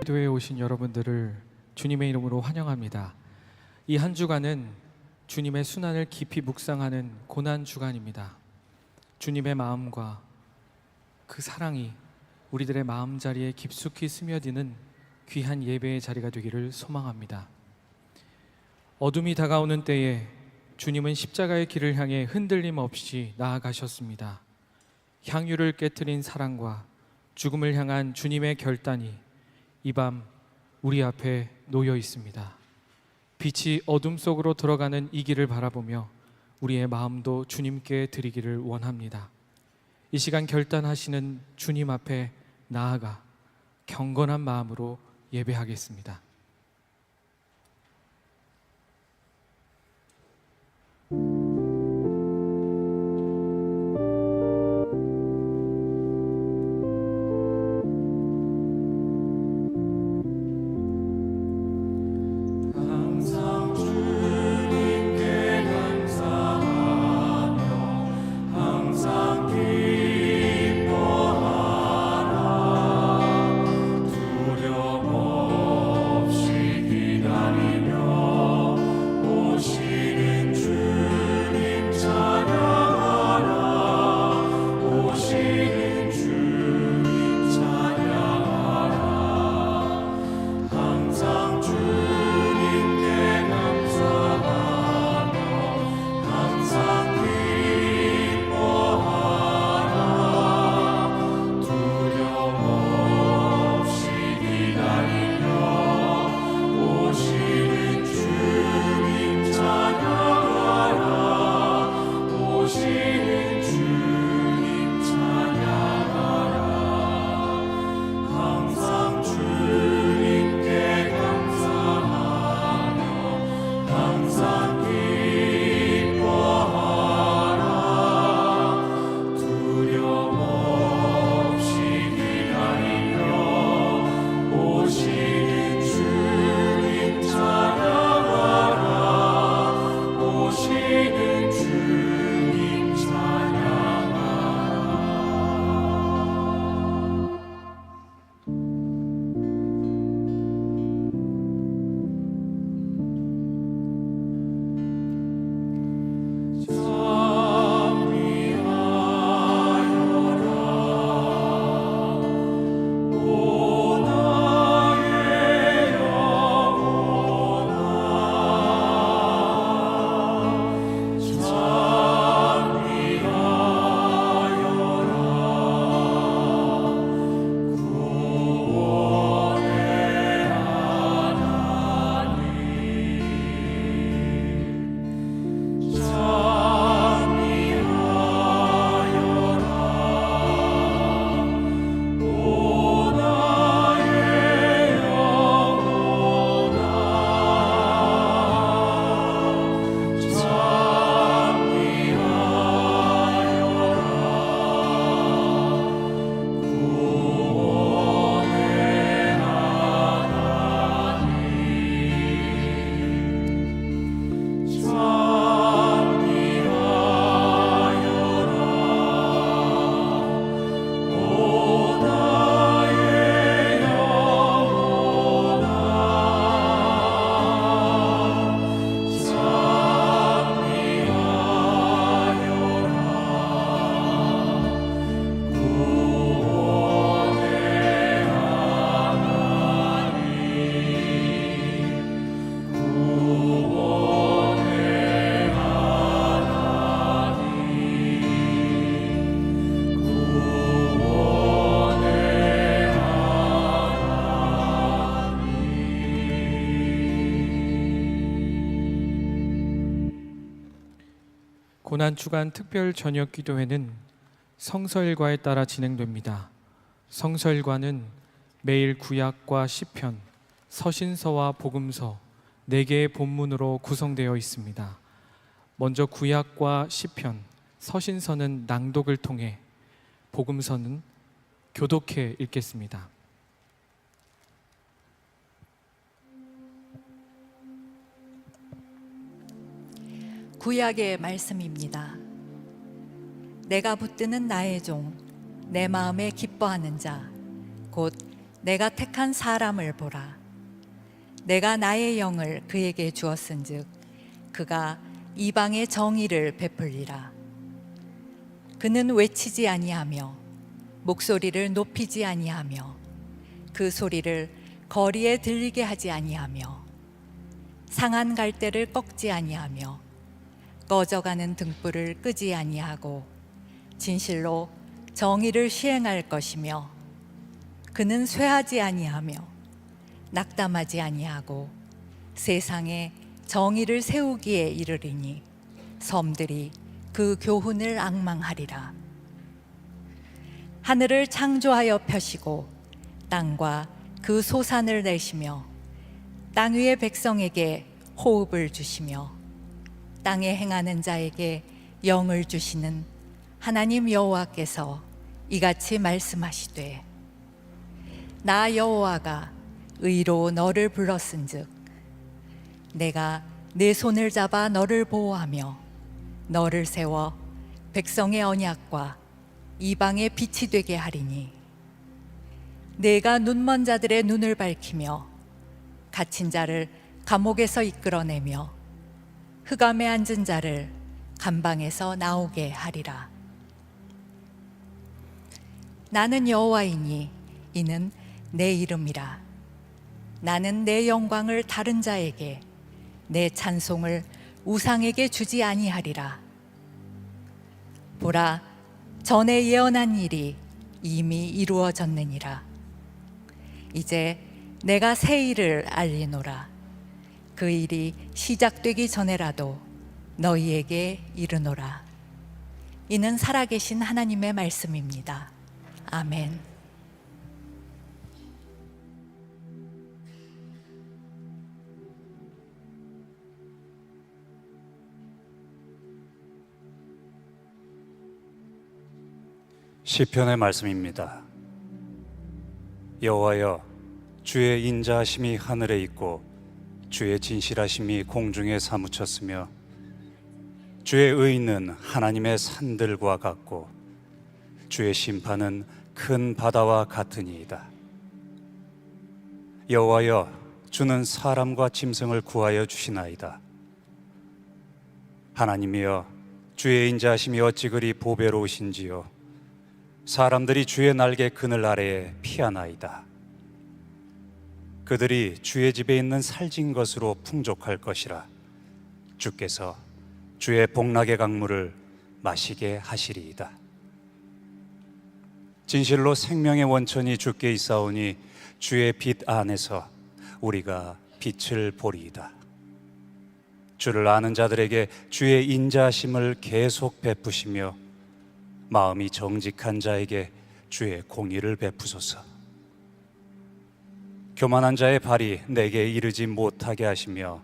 기도회에 오신 여러분들을 주님의 이름으로 환영합니다. 이 한 주간은 주님의 순환을 깊이 묵상하는 고난 주간입니다. 주님의 마음과 그 사랑이 우리들의 마음자리에 깊숙이 스며드는 귀한 예배의 자리가 되기를 소망합니다. 어둠이 다가오는 때에 주님은 십자가의 길을 향해 흔들림 없이 나아가셨습니다. 향유를 깨트린 사랑과 죽음을 향한 주님의 결단이 이 밤 우리 앞에 놓여 있습니다. 빛이 어둠 속으로 들어가는 이 길을 바라보며 우리의 마음도 주님께 드리기를 원합니다. 이 시간 결단하시는 주님 앞에 나아가 경건한 마음으로 예배하겠습니다. 고난주간 특별 저녁 기도회는 성서일과에 따라 진행됩니다. 성서일과는 매일 구약과 시편, 서신서와 복음서 4개의 본문으로 구성되어 있습니다. 먼저 구약과 시편, 서신서는 낭독을 통해, 복음서는 교독해 읽겠습니다. 구약의 말씀입니다. 내가 붙드는 나의 종, 내 마음에 기뻐하는 자, 곧 내가 택한 사람을 보라. 내가 나의 영을 그에게 주었은즉 그가 이방의 정의를 베풀리라. 그는 외치지 아니하며 목소리를 높이지 아니하며 그 소리를 거리에 들리게 하지 아니하며 상한 갈대를 꺾지 아니하며 꺼져가는 등불을 끄지 아니하고 진실로 정의를 시행할 것이며 그는 쇠하지 아니하며 낙담하지 아니하고 세상에 정의를 세우기에 이르리니 섬들이 그 교훈을 앙망하리라. 하늘을 창조하여 펴시고 땅과 그 소산을 내시며 땅 위의 백성에게 호흡을 주시며 땅에 행하는 자에게 영을 주시는 하나님 여호와께서 이같이 말씀하시되 나 여호와가 의로 너를 불렀은즉 내가 내 손을 잡아 너를 보호하며 너를 세워 백성의 언약과 이방의 빛이 되게 하리니 내가 눈먼 자들의 눈을 밝히며 갇힌 자를 감옥에서 이끌어내며 흑암에 앉은 자를 감방에서 나오게 하리라. 나는 여호와이니 이는 내 이름이라. 나는 내 영광을 다른 자에게 내 찬송을 우상에게 주지 아니하리라. 보라, 전에 예언한 일이 이미 이루어졌느니라. 이제 내가 새 일을 알리노라. 그 일이 시작되기 전에라도 너희에게 이르노라. 이는 살아계신 하나님의 말씀입니다. 아멘. 시편의 말씀입니다. 여호와여, 주의 인자하심이 하늘에 있고 주의 진실하심이 공중에 사무쳤으며 주의 의는 하나님의 산들과 같고 주의 심판은 큰 바다와 같으니이다. 여호와여, 주는 사람과 짐승을 구하여 주시나이다. 하나님이여, 주의 인자하심이 어찌 그리 보배로우신지요. 사람들이 주의 날개 그늘 아래에 피하나이다. 그들이 주의 집에 있는 살진 것으로 풍족할 것이라. 주께서 주의 복락의 강물을 마시게 하시리이다. 진실로 생명의 원천이 주께 있사오니 주의 빛 안에서 우리가 빛을 보리이다. 주를 아는 자들에게 주의 인자하심을 계속 베푸시며 마음이 정직한 자에게 주의 공의를 베푸소서. 교만한 자의 발이 내게 이르지 못하게 하시며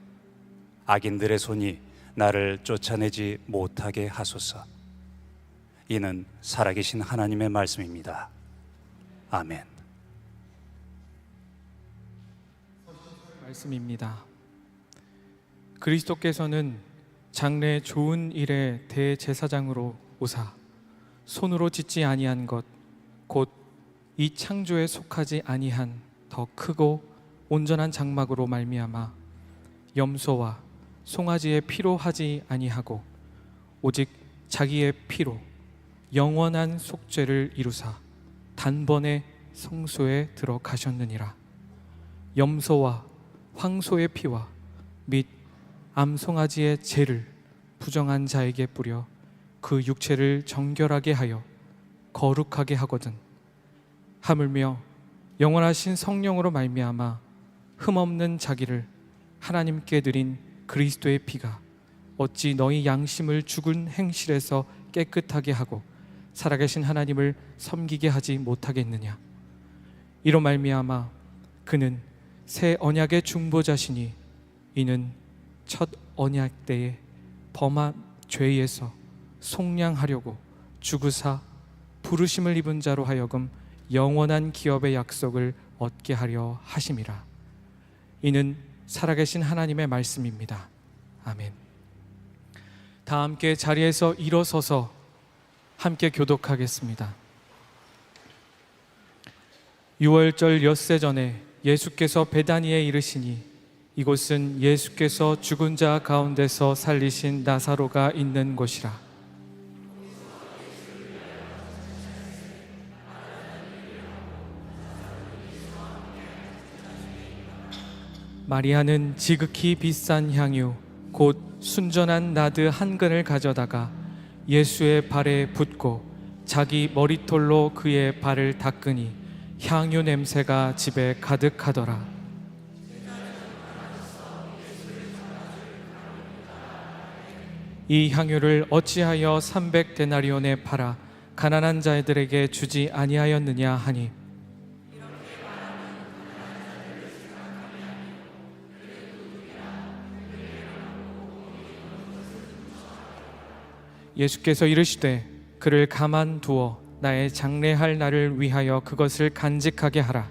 악인들의 손이 나를 쫓아내지 못하게 하소서. 이는 살아계신 하나님의 말씀입니다. 아멘. 말씀입니다. 그리스도께서는 장래 좋은 일의 대제사장으로 오사 손으로 짓지 아니한 것 곧 이 창조에 속하지 아니한 더 크고 온전한 장막으로 말미암아 염소와 송아지의 피로 하지 아니하고 오직 자기의 피로 영원한 속죄를 이루사 단번에 성소에 들어가셨느니라. 염소와 황소의 피와 및 암송아지의 죄를 부정한 자에게 뿌려 그 육체를 정결하게 하여 거룩하게 하거든 하물며 영원하신 성령으로 말미암아 흠없는 자기를 하나님께 드린 그리스도의 피가 어찌 너희 양심을 죽은 행실에서 깨끗하게 하고 살아계신 하나님을 섬기게 하지 못하겠느냐. 이로 말미암아 그는 새 언약의 중보자시니 이는 첫 언약 때에 범한 죄에서 속량하려고 죽으사 부르심을 입은 자로 하여금 영원한 기업의 약속을 얻게 하려 하심이라. 이는 살아계신 하나님의 말씀입니다. 아멘. 다 함께 자리에서 일어서서 함께 교독하겠습니다. 유월절 엿새 전에 예수께서 베다니에 이르시니 이곳은 예수께서 죽은 자 가운데서 살리신 나사로가 있는 곳이라. 마리아는 지극히 비싼 향유 곧 순전한 나드 한 근을 가져다가 예수의 발에 붓고 자기 머리털로 그의 발을 닦으니 향유 냄새가 집에 가득하더라. 이 향유를 어찌하여 300데나리온에 팔아 가난한 자들에게 주지 아니하였느냐 하니, 예수께서 이르시되 그를 가만두어 나의 장례할 날을 위하여 그것을 간직하게 하라.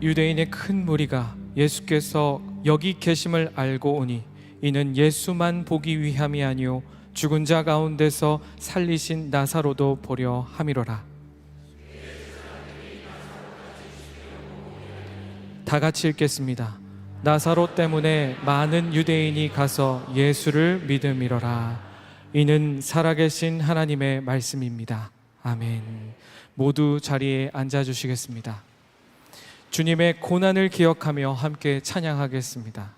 유대인의 큰 무리가 예수께서 여기 계심을 알고 오니 이는 예수만 보기 위함이 아니요 죽은 자 가운데서 살리신 나사로도 보려 함이로라. 다 같이 읽겠습니다. 나사로 때문에 많은 유대인이 가서 예수를 믿음이로라. 이는 살아계신 하나님의 말씀입니다. 아멘. 모두 자리에 앉아주시겠습니다. 주님의 고난을 기억하며 함께 찬양하겠습니다.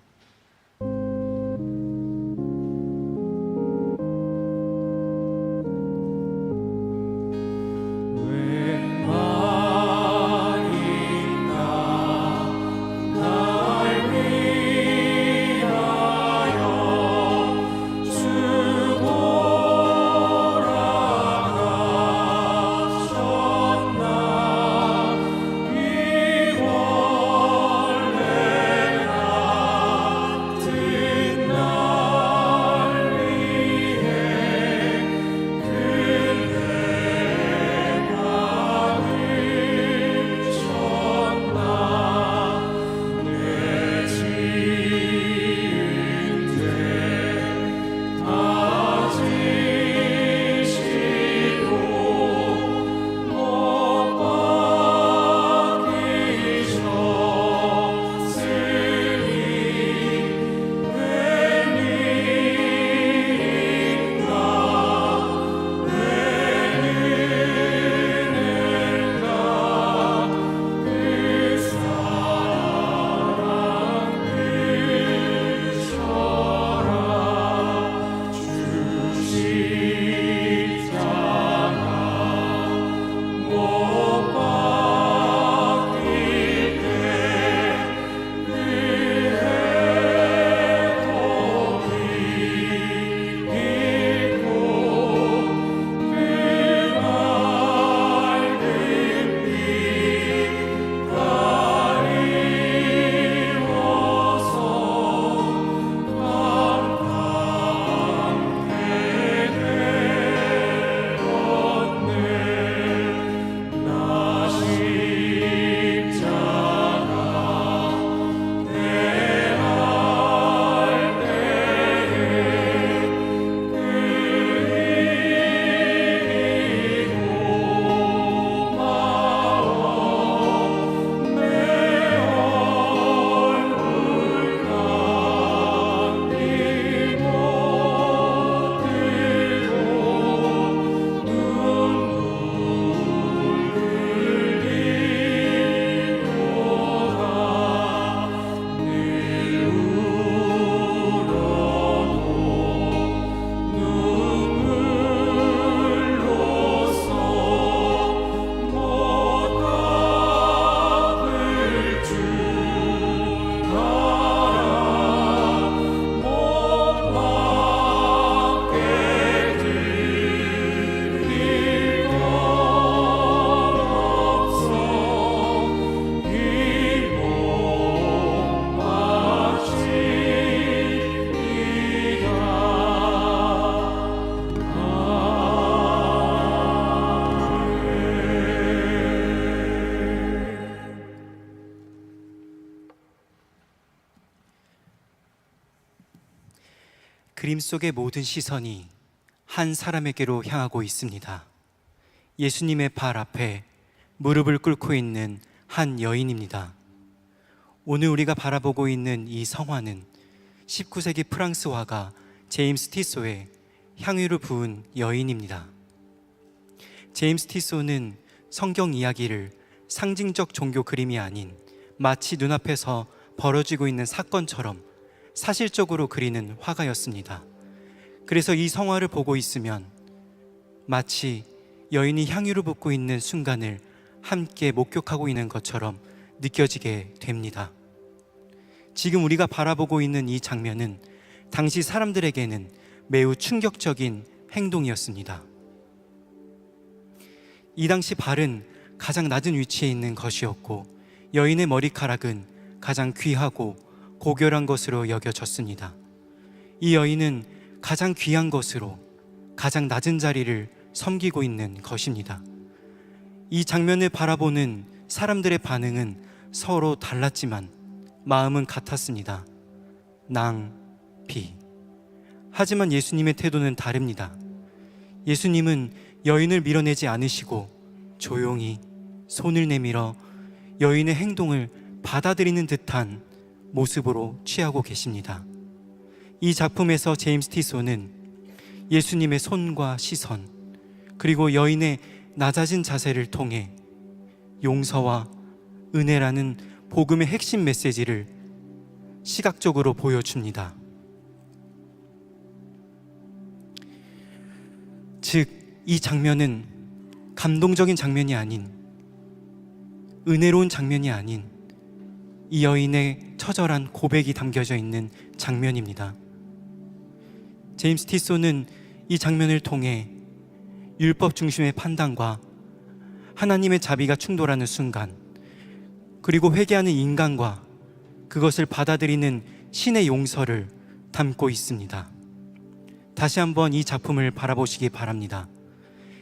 그림 속의 모든 시선이 한 사람에게로 향하고 있습니다. 예수님의 발 앞에 무릎을 꿇고 있는 한 여인입니다. 오늘 우리가 바라보고 있는 이 성화는 19세기 프랑스 화가 제임스 티소의 향유를 부은 여인입니다. 제임스 티소는 성경 이야기를 상징적 종교 그림이 아닌 마치 눈앞에서 벌어지고 있는 사건처럼 사실적으로 그리는 화가였습니다. 그래서 이 성화를 보고 있으면 마치 여인이 향유를 붓고 있는 순간을 함께 목격하고 있는 것처럼 느껴지게 됩니다. 지금 우리가 바라보고 있는 이 장면은 당시 사람들에게는 매우 충격적인 행동이었습니다. 이 당시 발은 가장 낮은 위치에 있는 것이었고 여인의 머리카락은 가장 귀하고 고결한 것으로 여겨졌습니다. 이 여인은 가장 귀한 것으로 가장 낮은 자리를 섬기고 있는 것입니다. 이 장면을 바라보는 사람들의 반응은 서로 달랐지만 마음은 같았습니다. 낭비. 하지만 예수님의 태도는 다릅니다. 예수님은 여인을 밀어내지 않으시고 조용히 손을 내밀어 여인의 행동을 받아들이는 듯한 모습으로 취하고 계십니다. 이 작품에서 제임스 티소는 예수님의 손과 시선 그리고 여인의 낮아진 자세를 통해 용서와 은혜라는 복음의 핵심 메시지를 시각적으로 보여줍니다. 즉, 이 장면은 감동적인 장면이 아닌, 은혜로운 장면이 아닌 이 여인의 처절한 고백이 담겨져 있는 장면입니다. 제임스 티소는 이 장면을 통해 율법 중심의 판단과 하나님의 자비가 충돌하는 순간, 그리고 회개하는 인간과 그것을 받아들이는 신의 용서를 담고 있습니다. 다시 한번 이 작품을 바라보시기 바랍니다.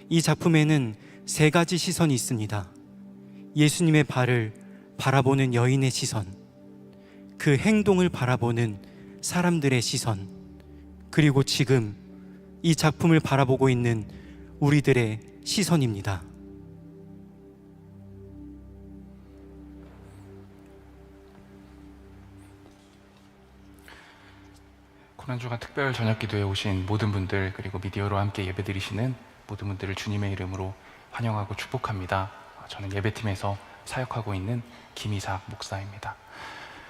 이 작품에는 세 가지 시선이 있습니다. 예수님의 발을 바라보는 여인의 시선, 그 행동을 바라보는 사람들의 시선, 그리고 지금 이 작품을 바라보고 있는 우리들의 시선입니다. 고난주간 특별 저녁 기도에 오신 모든 분들, 그리고 미디어로 함께 예배드리시는 모든 분들을 주님의 이름으로 환영하고 축복합니다. 저는 예배팀에서 사역하고 있는 김이삭 목사입니다.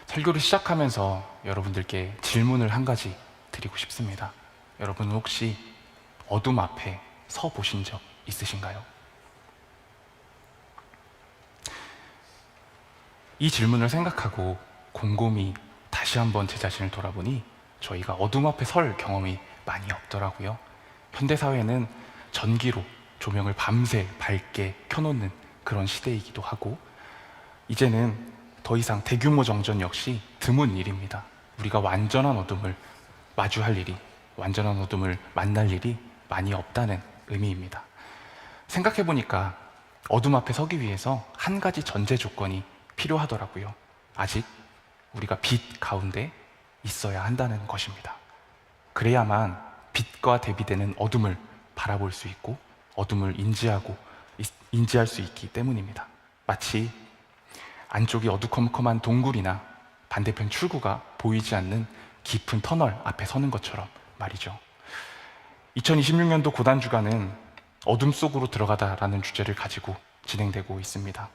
설교를 시작하면서 여러분들께 질문을 한 가지 드리고 싶습니다. 여러분 혹시 어둠 앞에 서 보신 적 있으신가요? 이 질문을 생각하고 곰곰이 다시 한번 제 자신을 돌아보니 저희가 어둠 앞에 설 경험이 많이 없더라고요. 현대사회는 전기로 조명을 밤새 밝게 켜놓는 그런 시대이기도 하고, 이제는 더 이상 대규모 정전 역시 드문 일입니다. 우리가 완전한 어둠을 마주할 일이, 완전한 어둠을 만날 일이 많이 없다는 의미입니다. 생각해보니까 어둠 앞에 서기 위해서 한 가지 전제 조건이 필요하더라고요. 아직 우리가 빛 가운데 있어야 한다는 것입니다. 그래야만 빛과 대비되는 어둠을 바라볼 수 있고 어둠을 인지할 수 있기 때문입니다. 마치 안쪽이 어두컴컴한 동굴이나 반대편 출구가 보이지 않는 깊은 터널 앞에 서는 것처럼 말이죠. 2026년도 고난주간은 어둠 속으로 들어가다라는 주제를 가지고 진행되고 있습니다.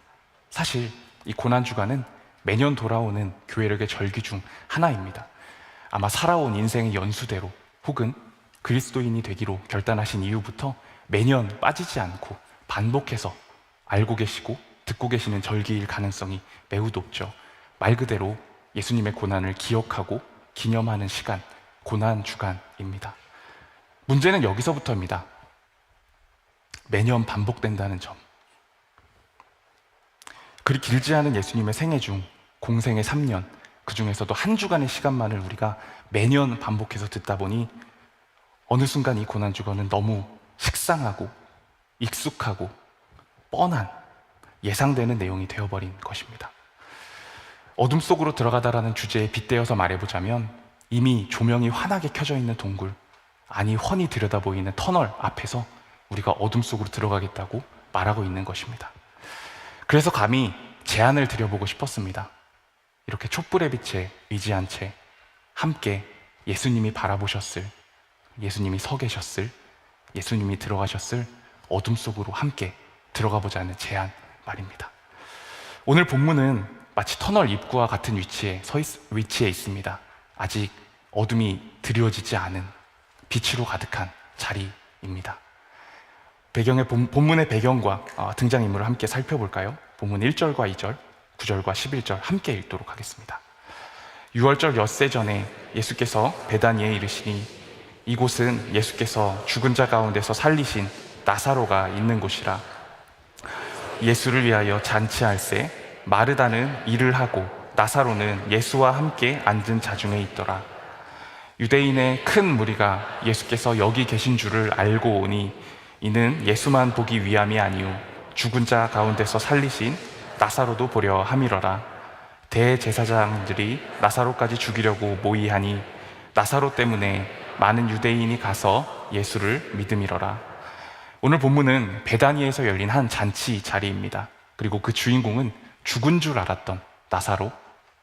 사실 이 고난주간은 매년 돌아오는 교회력의 절기 중 하나입니다. 아마 살아온 인생의 연수대로 혹은 그리스도인이 되기로 결단하신 이후부터 매년 빠지지 않고 반복해서 알고 계시고 듣고 계시는 절기일 가능성이 매우 높죠. 말 그대로 예수님의 고난을 기억하고 기념하는 시간, 고난주간입니다. 문제는 여기서부터입니다. 매년 반복된다는 점. 그리 길지 않은 예수님의 생애 중 공생의 3년, 그 중에서도 한 주간의 시간만을 우리가 매년 반복해서 듣다 보니 어느 순간 이 고난주간은 너무 식상하고 익숙하고 뻔한 예상되는 내용이 되어버린 것입니다. 어둠 속으로 들어가다라는 주제에 빗대어서 말해보자면 이미 조명이 환하게 켜져 있는 동굴, 아니 훤히 들여다 보이는 터널 앞에서 우리가 어둠 속으로 들어가겠다고 말하고 있는 것입니다. 그래서 감히 제안을 드려보고 싶었습니다. 이렇게 촛불의 빛에 의지한 채 함께 예수님이 바라보셨을, 예수님이 서 계셨을, 예수님이 들어가셨을 어둠 속으로 함께 들어가 보자는 제안 말입니다. 오늘 본문은 마치 터널 입구와 같은 위치에 있습니다. 아직 어둠이 드리워지지 않은 빛으로 가득한 자리입니다. 본문의 배경과 등장인물을 함께 살펴볼까요? 본문 1절과 2절, 9절과 11절 함께 읽도록 하겠습니다. 6월절 엿새 전에 예수께서 베다니에 이르시니 이곳은 예수께서 죽은 자 가운데서 살리신 나사로가 있는 곳이라. 예수를 위하여 잔치할새 마르다는 일을 하고 나사로는 예수와 함께 앉은 자 중에 있더라. 유대인의 큰 무리가 예수께서 여기 계신 줄을 알고 오니 이는 예수만 보기 위함이 아니오 죽은 자 가운데서 살리신 나사로도 보려 함이러라. 대제사장들이 나사로까지 죽이려고 모의하니 나사로 때문에 많은 유대인이 가서 예수를 믿음이러라. 오늘 본문은 베다니에서 열린 한 잔치 자리입니다. 그리고 그 주인공은 죽은 줄 알았던 나사로,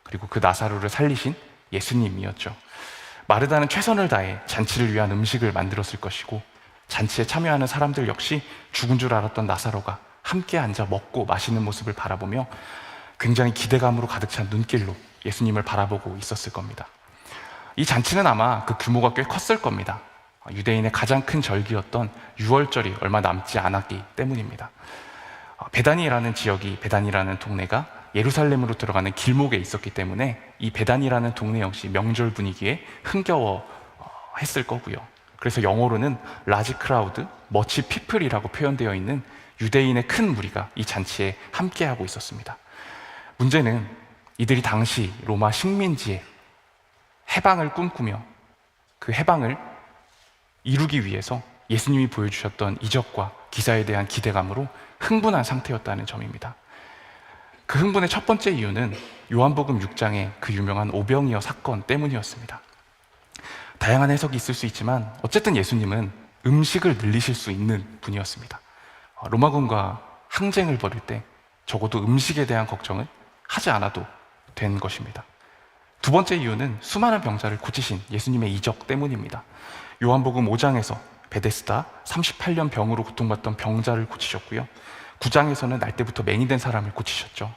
그리고 그 나사로를 살리신 예수님이었죠. 마르다는 최선을 다해 잔치를 위한 음식을 만들었을 것이고, 잔치에 참여하는 사람들 역시 죽은 줄 알았던 나사로가 함께 앉아 먹고 마시는 모습을 바라보며 굉장히 기대감으로 가득 찬 눈길로 예수님을 바라보고 있었을 겁니다. 이 잔치는 아마 그 규모가 꽤 컸을 겁니다. 유대인의 가장 큰 절기였던 6월절이 얼마 남지 않았기 때문입니다. 베다니라는 지역이, 베다니라는 동네가 예루살렘으로 들어가는 길목에 있었기 때문에 이 베다니라는 동네 역시 명절 분위기에 흥겨워 했을 거고요. 그래서 영어로는 라지 크라우드, 머치 피플이라고 표현되어 있는 유대인의 큰 무리가 이 잔치에 함께하고 있었습니다. 문제는 이들이 당시 로마 식민지에 해방을 꿈꾸며 그 해방을 이루기 위해서 예수님이 보여주셨던 이적과 기사에 대한 기대감으로 흥분한 상태였다는 점입니다. 그 흥분의 첫 번째 이유는 요한복음 6장의 그 유명한 오병이어 사건 때문이었습니다. 다양한 해석이 있을 수 있지만 어쨌든 예수님은 음식을 늘리실 수 있는 분이었습니다. 로마군과 항쟁을 벌일 때 적어도 음식에 대한 걱정은 하지 않아도 된 것입니다. 두 번째 이유는 수많은 병자를 고치신 예수님의 이적 때문입니다. 요한복음 5장에서 베데스다 38년 병으로 고통받던 병자를 고치셨고요. 9장에서는 날 때부터 맹이 된 사람을 고치셨죠.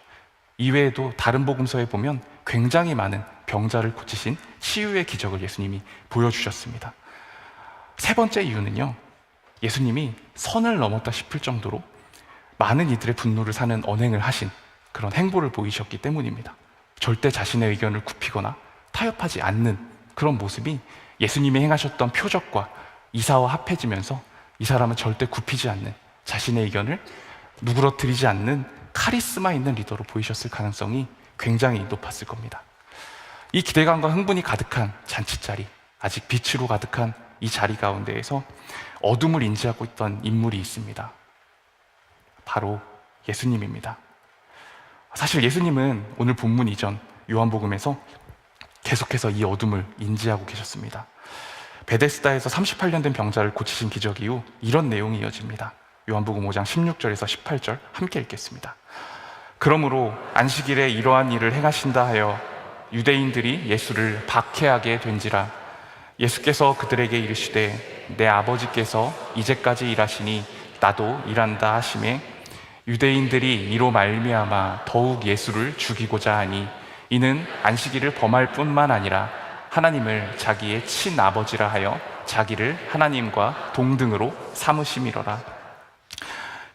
이외에도 다른 복음서에 보면 굉장히 많은 병자를 고치신 치유의 기적을 예수님이 보여주셨습니다. 세 번째 이유는요, 예수님이 선을 넘었다 싶을 정도로 많은 이들의 분노를 사는 언행을 하신 그런 행보를 보이셨기 때문입니다. 절대 자신의 의견을 굽히거나 타협하지 않는 그런 모습이 예수님이 행하셨던 표적과 이사와 합해지면서 이 사람은 절대 굽히지 않는, 자신의 의견을 누그러뜨리지 않는 카리스마 있는 리더로 보이셨을 가능성이 굉장히 높았을 겁니다. 이 기대감과 흥분이 가득한 잔치자리, 아직 빛으로 가득한 이 자리 가운데에서 어둠을 인지하고 있던 인물이 있습니다. 바로 예수님입니다. 사실 예수님은 오늘 본문 이전 요한복음에서 계속해서 이 어둠을 인지하고 계셨습니다. 베데스다에서 38년 된 병자를 고치신 기적 이후 이런 내용이 이어집니다. 요한복음 5장 16절에서 18절 함께 읽겠습니다. 그러므로 안식일에 이러한 일을 행하신다 하여 유대인들이 예수를 박해하게 된지라. 예수께서 그들에게 이르시되 내 아버지께서 이제까지 일하시니 나도 일한다 하시매 유대인들이 이로 말미암아 더욱 예수를 죽이고자 하니 이는 안식일을 범할 뿐만 아니라 하나님을 자기의 친아버지라 하여 자기를 하나님과 동등으로 삼으심이로라.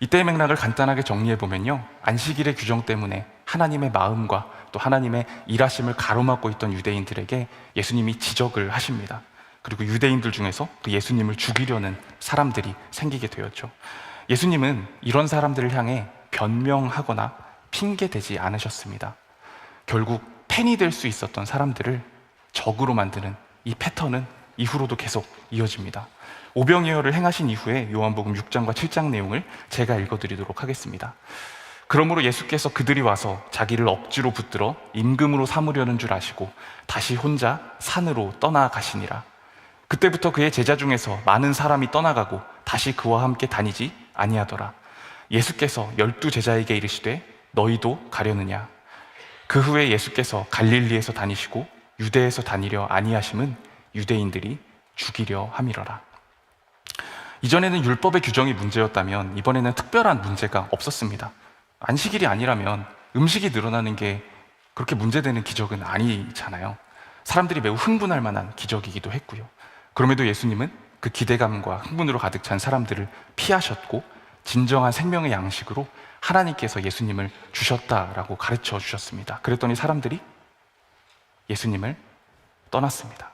이때의 맥락을 간단하게 정리해보면요, 안식일의 규정 때문에 하나님의 마음과 또 하나님의 일하심을 가로막고 있던 유대인들에게 예수님이 지적을 하십니다. 그리고 유대인들 중에서 그 예수님을 죽이려는 사람들이 생기게 되었죠. 예수님은 이런 사람들을 향해 변명하거나 핑계대지 않으셨습니다. 결국 팬이 될 수 있었던 사람들을 적으로 만드는 이 패턴은 이후로도 계속 이어집니다. 오병이어를 행하신 이후에 요한복음 6장과 7장 내용을 제가 읽어드리도록 하겠습니다. 그러므로 예수께서 그들이 와서 자기를 억지로 붙들어 임금으로 삼으려는 줄 아시고 다시 혼자 산으로 떠나가시니라. 그때부터 그의 제자 중에서 많은 사람이 떠나가고 다시 그와 함께 다니지 아니하더라. 예수께서 12제자에게 이르시되 너희도 가려느냐? 그 후에 예수께서 갈릴리에서 다니시고 유대에서 다니려 아니하심은 유대인들이 죽이려 함이러라. 이전에는 율법의 규정이 문제였다면 이번에는 특별한 문제가 없었습니다. 안식일이 아니라면 음식이 늘어나는 게 그렇게 문제되는 기적은 아니잖아요. 사람들이 매우 흥분할 만한 기적이기도 했고요. 그럼에도 예수님은 그 기대감과 흥분으로 가득 찬 사람들을 피하셨고 진정한 생명의 양식으로 하나님께서 예수님을 주셨다라고 가르쳐 주셨습니다. 그랬더니 사람들이 예수님을 떠났습니다.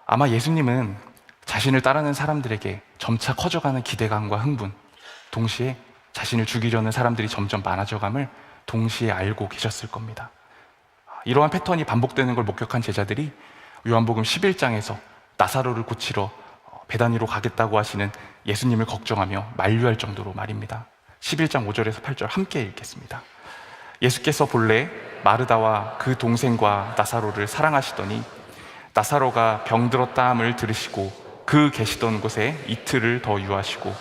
아마 예수님은 자신을 따르는 사람들에게 점차 커져가는 기대감과 흥분, 동시에 자신을 죽이려는 사람들이 점점 많아져감을 동시에 알고 계셨을 겁니다. 이러한 패턴이 반복되는 걸 목격한 제자들이 요한복음 11장에서 나사로를 고치러 베다니로 가겠다고 하시는 예수님을 걱정하며 만류할 정도로 말입니다. 11장 5절에서 8절 함께 읽겠습니다. 예수께서 본래 마르다와 그 동생과 나사로를 사랑하시더니 나사로가 병들었다 함을 들으시고 그 계시던 곳에 이틀을 더 유하시고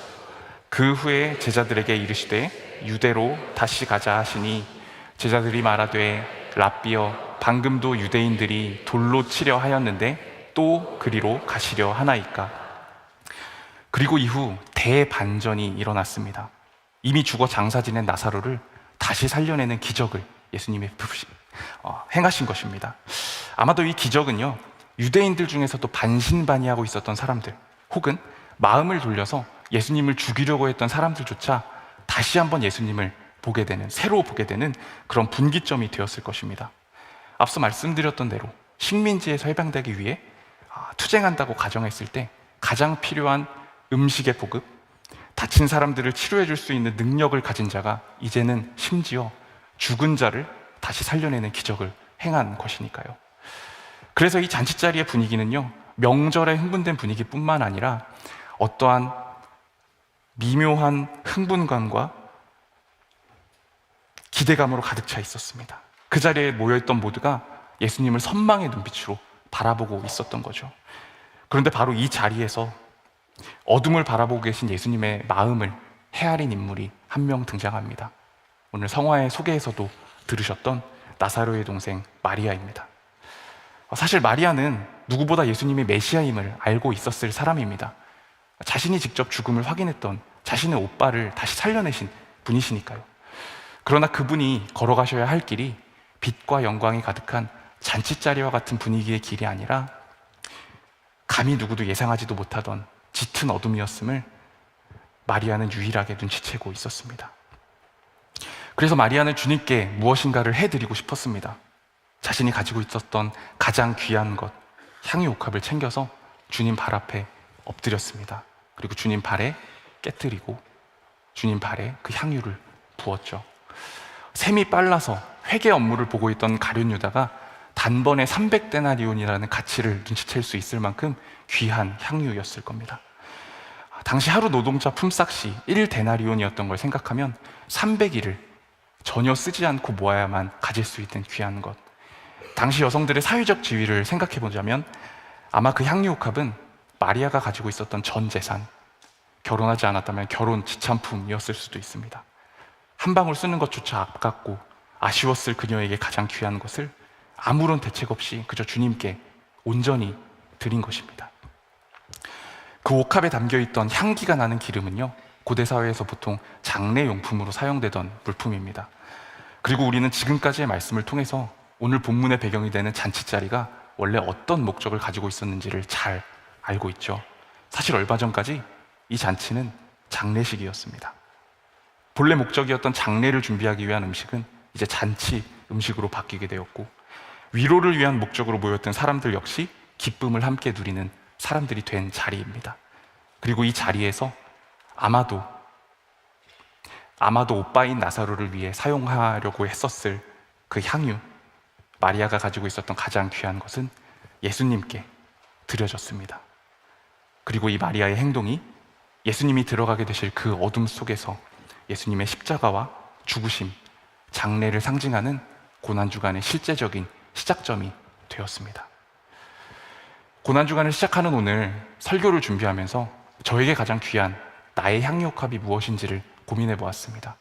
그 후에 제자들에게 이르시되 유대로 다시 가자 하시니 제자들이 말하되 랍비여 방금도 유대인들이 돌로 치려 하였는데 또 그리로 가시려 하나이까. 그리고 이후 대반전이 일어났습니다. 이미 죽어 장사 지낸 나사로를 다시 살려내는 기적을 예수님이 행하신 것입니다. 아마도 이 기적은요, 유대인들 중에서도 반신반의하고 있었던 사람들, 혹은 마음을 돌려서 예수님을 죽이려고 했던 사람들조차 다시 한번 예수님을 보게 되는, 새로 보게 되는 그런 분기점이 되었을 것입니다. 앞서 말씀드렸던 대로 식민지에서 해방되기 위해 투쟁한다고 가정했을 때 가장 필요한 음식의 보급, 다친 사람들을 치료해 줄 수 있는 능력을 가진 자가 이제는 심지어 죽은 자를 다시 살려내는 기적을 행한 것이니까요. 그래서 이 잔치자리의 분위기는요, 명절에 흥분된 분위기뿐만 아니라 어떠한 미묘한 흥분감과 기대감으로 가득 차 있었습니다. 그 자리에 모여있던 모두가 예수님을 선망의 눈빛으로 바라보고 있었던 거죠. 그런데 바로 이 자리에서 어둠을 바라보고 계신 예수님의 마음을 헤아린 인물이 한 명 등장합니다. 오늘 성화의 소개에서도 들으셨던 나사로의 동생 마리아입니다. 사실 마리아는 누구보다 예수님이 메시아임을 알고 있었을 사람입니다. 자신이 직접 죽음을 확인했던 자신의 오빠를 다시 살려내신 분이시니까요. 그러나 그분이 걸어가셔야 할 길이 빛과 영광이 가득한 잔치자리와 같은 분위기의 길이 아니라 감히 누구도 예상하지도 못하던 짙은 어둠이었음을 마리아는 유일하게 눈치채고 있었습니다. 그래서 마리아는 주님께 무엇인가를 해드리고 싶었습니다. 자신이 가지고 있었던 가장 귀한 것, 향유옥합을 챙겨서 주님 발 앞에 엎드렸습니다. 그리고 주님 발에 깨뜨리고 주님 발에 그 향유를 부었죠. 셈이 빨라서 회계 업무를 보고 있던 가룟 유다가 단번에 300데나리온이라는 가치를 눈치챌 수 있을 만큼 귀한 향유였을 겁니다. 당시 하루 노동자 품삯이 1데나리온이었던 걸 생각하면 300일을 전혀 쓰지 않고 모아야만 가질 수 있는 귀한 것. 당시 여성들의 사회적 지위를 생각해 보자면 아마 그 향유옥합은 마리아가 가지고 있었던 전 재산, 결혼하지 않았다면 결혼 지참품이었을 수도 있습니다. 한 방울 쓰는 것조차 아깝고 아쉬웠을 그녀에게 가장 귀한 것을 아무런 대책 없이 그저 주님께 온전히 드린 것입니다. 그 옥합에 담겨있던 향기가 나는 기름은요, 고대 사회에서 보통 장례용품으로 사용되던 물품입니다. 그리고 우리는 지금까지의 말씀을 통해서 오늘 본문의 배경이 되는 잔치자리가 원래 어떤 목적을 가지고 있었는지를 잘 알고 있죠. 사실 얼마 전까지 이 잔치는 장례식이었습니다. 본래 목적이었던 장례를 준비하기 위한 음식은 이제 잔치 음식으로 바뀌게 되었고, 위로를 위한 목적으로 모였던 사람들 역시 기쁨을 함께 누리는 사람들이 된 자리입니다. 그리고 이 자리에서 아마도 오빠인 나사로를 위해 사용하려고 했었을 그 향유, 마리아가 가지고 있었던 가장 귀한 것은 예수님께 드려졌습니다. 그리고 이 마리아의 행동이 예수님이 들어가게 되실 그 어둠 속에서 예수님의 십자가와 죽으심, 장례를 상징하는 고난주간의 실제적인 시작점이 되었습니다. 고난주간을 시작하는 오늘 설교를 준비하면서 저에게 가장 귀한 나의 향유옥합이 무엇인지를 고민해 보았습니다.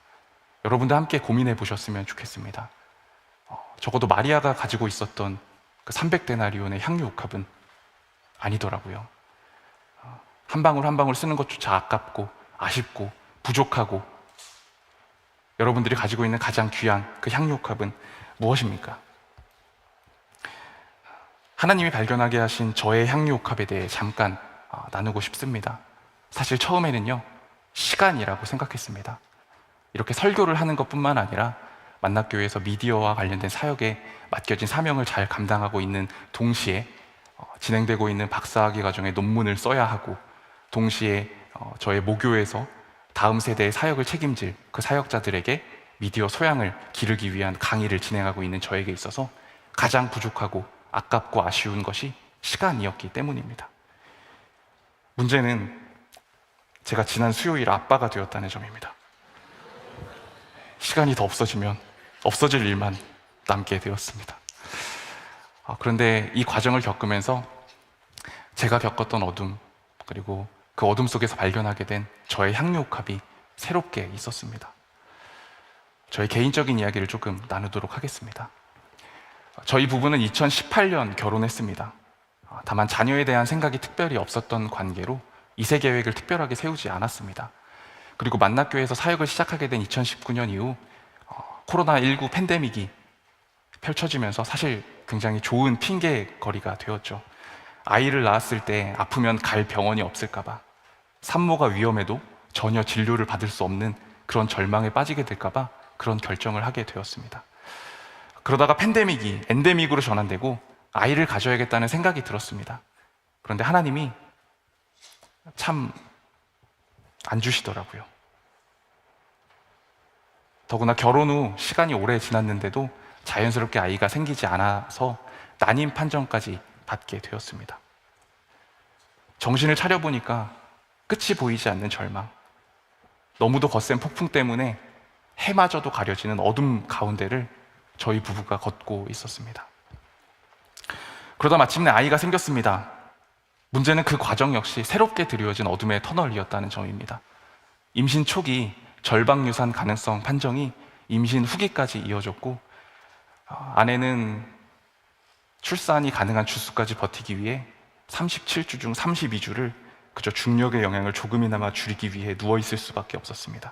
여러분도 함께 고민해 보셨으면 좋겠습니다. 적어도 마리아가 가지고 있었던 그 300데나리온의 향유옥합은 아니더라고요. 한 방울 한 방울 쓰는 것조차 아깝고 아쉽고 부족하고, 여러분들이 가지고 있는 가장 귀한 그 향유옥합은 무엇입니까? 하나님이 발견하게 하신 저의 향유옥합에 대해 잠깐 나누고 싶습니다. 사실 처음에는요, 시간이라고 생각했습니다. 이렇게 설교를 하는 것뿐만 아니라 만납교회에서 미디어와 관련된 사역에 맡겨진 사명을 잘 감당하고 있는 동시에 진행되고 있는 박사학위 과정에 논문을 써야 하고, 동시에 저의 모교에서 다음 세대의 사역을 책임질 그 사역자들에게 미디어 소양을 기르기 위한 강의를 진행하고 있는 저에게 있어서 가장 부족하고 아깝고 아쉬운 것이 시간이었기 때문입니다. 문제는 제가 지난 수요일 아빠가 되었다는 점입니다. 시간이 더 없어지면 없어질 일만 남게 되었습니다. 그런데 이 과정을 겪으면서 제가 겪었던 어둠, 그리고 그 어둠 속에서 발견하게 된 저의 향유옥합이 새롭게 있었습니다. 저의 개인적인 이야기를 조금 나누도록 하겠습니다. 저희 부부는 2018년 결혼했습니다. 다만 자녀에 대한 생각이 특별히 없었던 관계로 2세 계획을 특별하게 세우지 않았습니다. 그리고 만납교회에서 사역을 시작하게 된 2019년 이후 코로나19 팬데믹이 펼쳐지면서 사실 굉장히 좋은 핑계거리가 되었죠. 아이를 낳았을 때 아프면 갈 병원이 없을까봐, 산모가 위험해도 전혀 진료를 받을 수 없는 그런 절망에 빠지게 될까봐 그런 결정을 하게 되었습니다. 그러다가 팬데믹이 엔데믹으로 전환되고 아이를 가져야겠다는 생각이 들었습니다. 그런데 하나님이 참 안 주시더라고요. 더구나 결혼 후 시간이 오래 지났는데도 자연스럽게 아이가 생기지 않아서 난임 판정까지 받게 되었습니다. 정신을 차려보니까 끝이 보이지 않는 절망, 너무도 거센 폭풍 때문에 해마저도 가려지는 어둠 가운데를 저희 부부가 걷고 있었습니다. 그러다 마침내 아이가 생겼습니다. 문제는 그 과정 역시 새롭게 드리워진 어둠의 터널이었다는 점입니다. 임신 초기 절박유산 가능성 판정이 임신 후기까지 이어졌고, 아내는 출산이 가능한 주수까지 버티기 위해 37주 중 32주를 그저 중력의 영향을 조금이나마 줄이기 위해 누워있을 수밖에 없었습니다.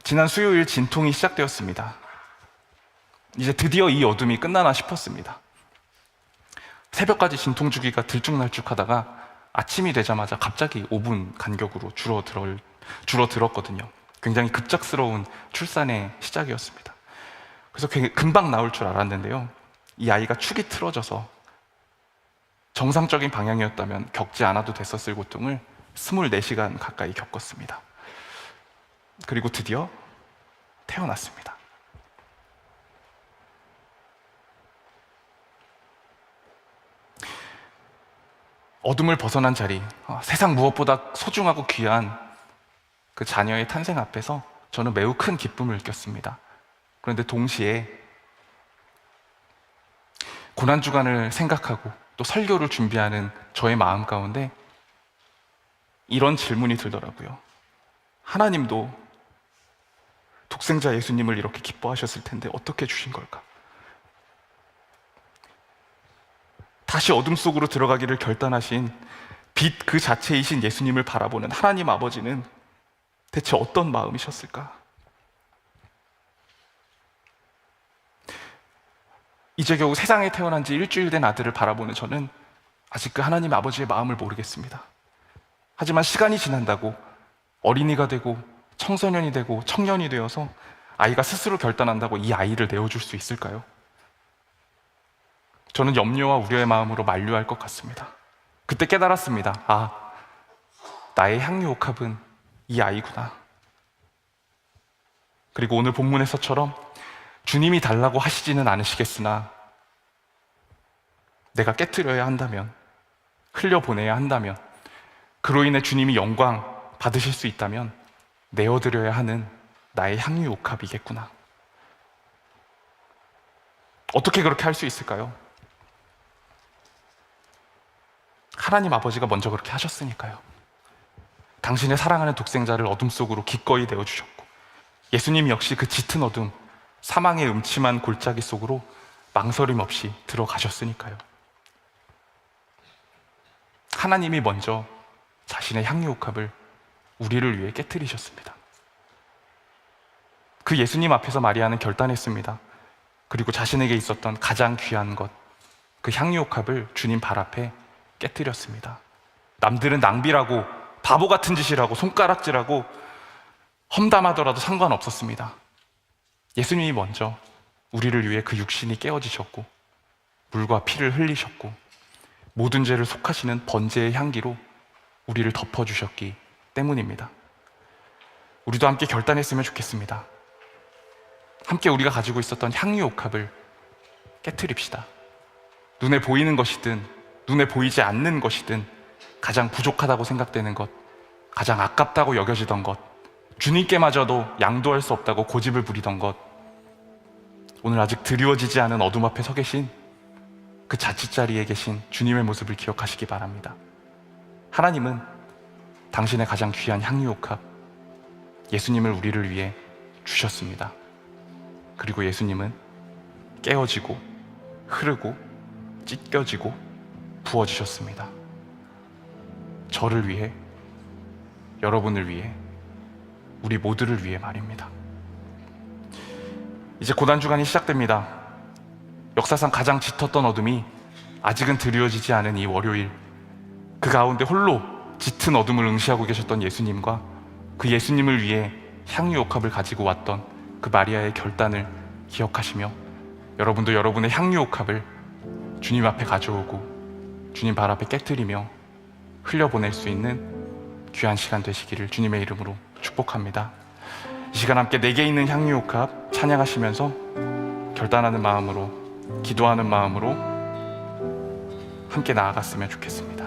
지난 수요일 진통이 시작되었습니다. 이제 드디어 이 어둠이 끝나나 싶었습니다. 새벽까지 진통 주기가 들쭉날쭉하다가 아침이 되자마자 갑자기 5분 간격으로 줄어들었거든요. 굉장히 급작스러운 출산의 시작이었습니다. 그래서 금방 나올 줄 알았는데요, 이 아이가 축이 틀어져서 정상적인 방향이었다면 겪지 않아도 됐었을 고통을 24시간 가까이 겪었습니다. 그리고 드디어 태어났습니다. 어둠을 벗어난 자리, 세상 무엇보다 소중하고 귀한 그 자녀의 탄생 앞에서 저는 매우 큰 기쁨을 느꼈습니다. 그런데 동시에 고난주간을 생각하고 또 설교를 준비하는 저의 마음 가운데 이런 질문이 들더라고요. 하나님도 독생자 예수님을 이렇게 기뻐하셨을 텐데 어떻게 주신 걸까? 다시 어둠 속으로 들어가기를 결단하신 빛 그 자체이신 예수님을 바라보는 하나님 아버지는 대체 어떤 마음이셨을까? 이제 겨우 세상에 태어난 지 일주일 된 아들을 바라보는 저는 아직 그 하나님 아버지의 마음을 모르겠습니다. 하지만 시간이 지난다고 어린이가 되고 청소년이 되고 청년이 되어서 아이가 스스로 결단한다고 이 아이를 내어줄 수 있을까요? 저는 염려와 우려의 마음으로 만류할 것 같습니다. 그때 깨달았습니다. 아, 나의 향유옥합은 이 아이구나. 그리고 오늘 본문에서처럼 주님이 달라고 하시지는 않으시겠으나 내가 깨트려야 한다면, 흘려보내야 한다면, 그로 인해 주님이 영광 받으실 수 있다면 내어드려야 하는 나의 향유옥합이겠구나. 어떻게 그렇게 할 수 있을까요? 하나님 아버지가 먼저 그렇게 하셨으니까요. 당신의 사랑하는 독생자를 어둠 속으로 기꺼이 내어주셨고, 예수님 역시 그 짙은 어둠, 사망의 음침한 골짜기 속으로 망설임 없이 들어가셨으니까요. 하나님이 먼저 자신의 향유옥합을 우리를 위해 깨뜨리셨습니다. 그 예수님 앞에서 마리아는 결단했습니다. 그리고 자신에게 있었던 가장 귀한 것, 그 향유옥합을 주님 발 앞에 깨뜨렸습니다. 남들은 낭비라고, 바보 같은 짓이라고, 손가락질하고 험담하더라도 상관없었습니다. 예수님이 먼저 우리를 위해 그 육신이 깨어지셨고, 물과 피를 흘리셨고, 모든 죄를 속하시는 번제의 향기로 우리를 덮어주셨기 때문입니다. 우리도 함께 결단했으면 좋겠습니다. 함께 우리가 가지고 있었던 향유옥합을 깨트립시다. 눈에 보이는 것이든 눈에 보이지 않는 것이든 가장 부족하다고 생각되는 것, 가장 아깝다고 여겨지던 것, 주님께마저도 양도할 수 없다고 고집을 부리던 것, 오늘 아직 드리워지지 않은 어둠 앞에 서 계신 그 자칫자리에 계신 주님의 모습을 기억하시기 바랍니다. 하나님은 당신의 가장 귀한 향유옥합, 예수님을 우리를 위해 주셨습니다. 그리고 예수님은 깨어지고 흐르고 찢겨지고 부어지셨습니다. 저를 위해, 여러분을 위해, 우리 모두를 위해 말입니다. 이제 고난주간이 시작됩니다. 역사상 가장 짙었던 어둠이 아직은 드리워지지 않은 이 월요일, 그 가운데 홀로 짙은 어둠을 응시하고 계셨던 예수님과 그 예수님을 위해 향유옥합을 가지고 왔던 그 마리아의 결단을 기억하시며, 여러분도 여러분의 향유옥합을 주님 앞에 가져오고 주님 발 앞에 깨트리며 흘려보낼 수 있는 귀한 시간 되시기를 주님의 이름으로 축복합니다. 이 시간 함께 내게 있는 향유옥합 찬양하시면서 결단하는 마음으로, 기도하는 마음으로 함께 나아갔으면 좋겠습니다.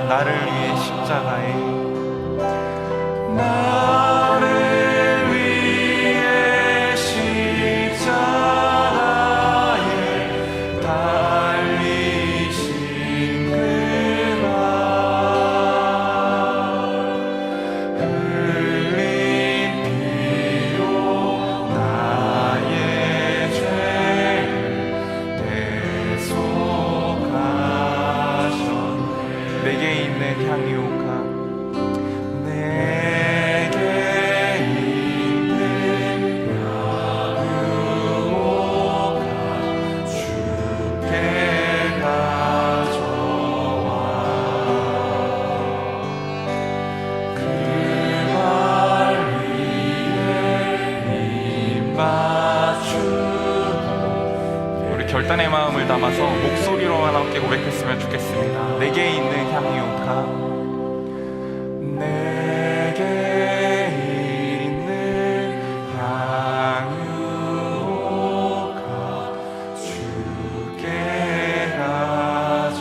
나를 위해 십자가에, 나를 위해 십자가에 달리신 그가 흘린 피로 나의 죄를 대속하셨네. 내게 있는 향유옥합, 내게 있는 향유옥합 주께 가져와 그 발 위에 입 맞추고. 우리 결단의 마음을 담아서 목소리로만 함께 고백했으면 좋겠습니다. 내게 있는 향유옥합, 내게 있는 향유옥합 주께 가져와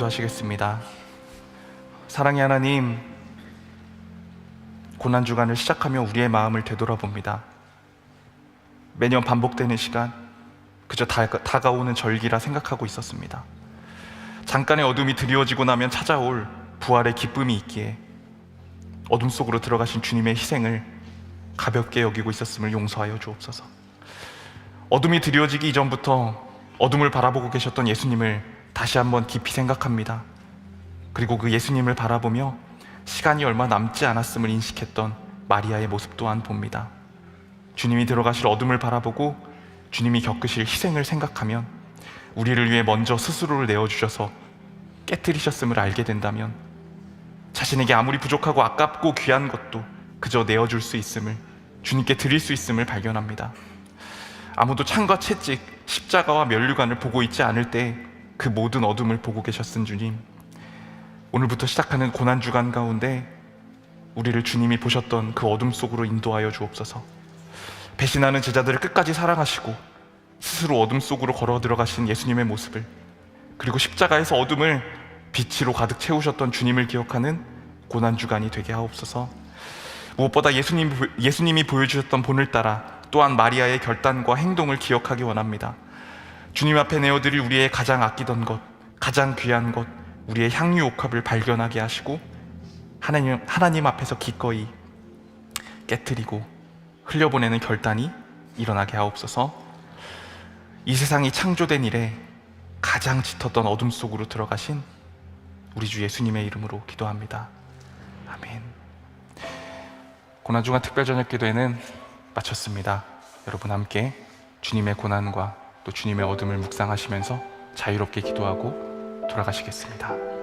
기도하시겠습니다. 사랑의 하나님, 고난주간을 시작하며 우리의 마음을 되돌아봅니다. 매년 반복되는 시간, 그저 다가오는 절기라 생각하고 있었습니다. 잠깐의 어둠이 드리워지고 나면 찾아올 부활의 기쁨이 있기에 어둠 속으로 들어가신 주님의 희생을 가볍게 여기고 있었음을 용서하여 주옵소서. 어둠이 드리워지기 이전부터 어둠을 바라보고 계셨던 예수님을 다시 한번 깊이 생각합니다. 그리고 그 예수님을 바라보며 시간이 얼마 남지 않았음을 인식했던 마리아의 모습 또한 봅니다. 주님이 들어가실 어둠을 바라보고 주님이 겪으실 희생을 생각하면 우리를 위해 먼저 스스로를 내어주셔서 깨뜨리셨음을 알게 된다면 자신에게 아무리 부족하고 아깝고 귀한 것도 그저 내어줄 수 있음을, 주님께 드릴 수 있음을 발견합니다. 아무도 창과 채찍, 십자가와 면류관을 보고 있지 않을 때 그 모든 어둠을 보고 계셨은 주님, 오늘부터 시작하는 고난주간 가운데 우리를 주님이 보셨던 그 어둠 속으로 인도하여 주옵소서. 배신하는 제자들을 끝까지 사랑하시고 스스로 어둠 속으로 걸어 들어가신 예수님의 모습을, 그리고 십자가에서 어둠을 빛으로 가득 채우셨던 주님을 기억하는 고난주간이 되게 하옵소서. 무엇보다 예수님이 보여주셨던 본을 따라 또한 마리아의 결단과 행동을 기억하기 원합니다. 주님 앞에 내어드릴 우리의 가장 아끼던 것, 가장 귀한 것, 우리의 향유 옥합을 발견하게 하시고 하나님 앞에서 기꺼이 깨트리고 흘려보내는 결단이 일어나게 하옵소서. 이 세상이 창조된 이래 가장 짙었던 어둠 속으로 들어가신 우리 주 예수님의 이름으로 기도합니다. 아멘. 고난주간 특별저녁 기도회는 마쳤습니다. 여러분 함께 주님의 고난과 또 주님의 어둠을 묵상하시면서 자유롭게 기도하고 돌아가시겠습니다.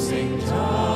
생자